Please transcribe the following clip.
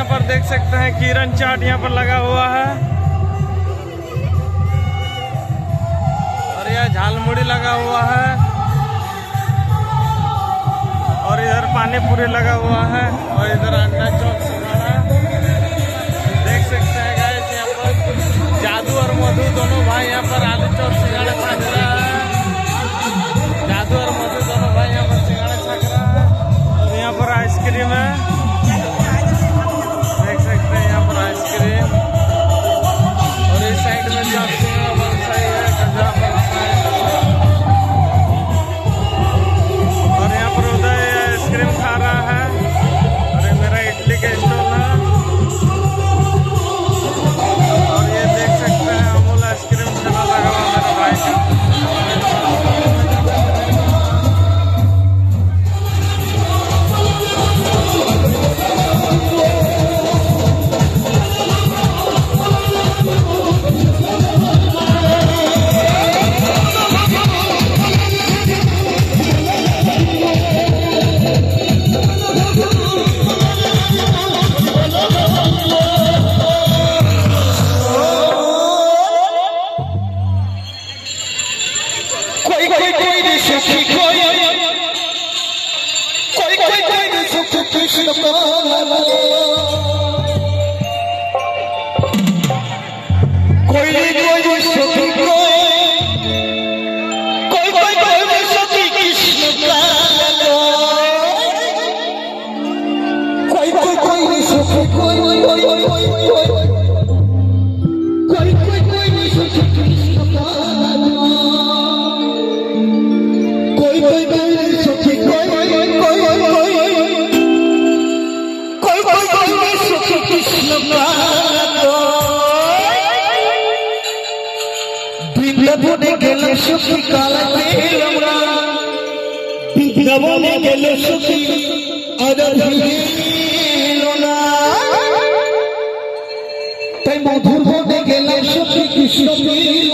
यहाँ पर देख सकते हैं किरण चाट यहाँ पर लगा हुआ है और यह झालमुड़ी लगा हुआ है और इधर पानी पूरी लगा हुआ है और इधर अंडा चौक सिंघाड़ा देख सकते हैं गाइस। यहाँ पर जादू और मधु दोनों भाई यहाँ पर आलू चौक सिंघाड़ा छक रहा है। जादू और मधु दोनों भाई यहाँ पर सिंघाड़ा छक रहा है और यहाँ पर आइसक्रीम है, देख सकते हैं यहाँ पर आइसक्रीम और इस साइड में चौक सिंघाड़ा बनसाई है, गजा बनसाई और यहाँ पर उदय आइसक्रीम खा रहा है और ये मेरा इडली का स्टॉल है और ये देख सकते हैं अमूल आइसक्रीम ठेला लगा हुआ मेरे भाई का। मधुर होने गेला सुखी कृष्ण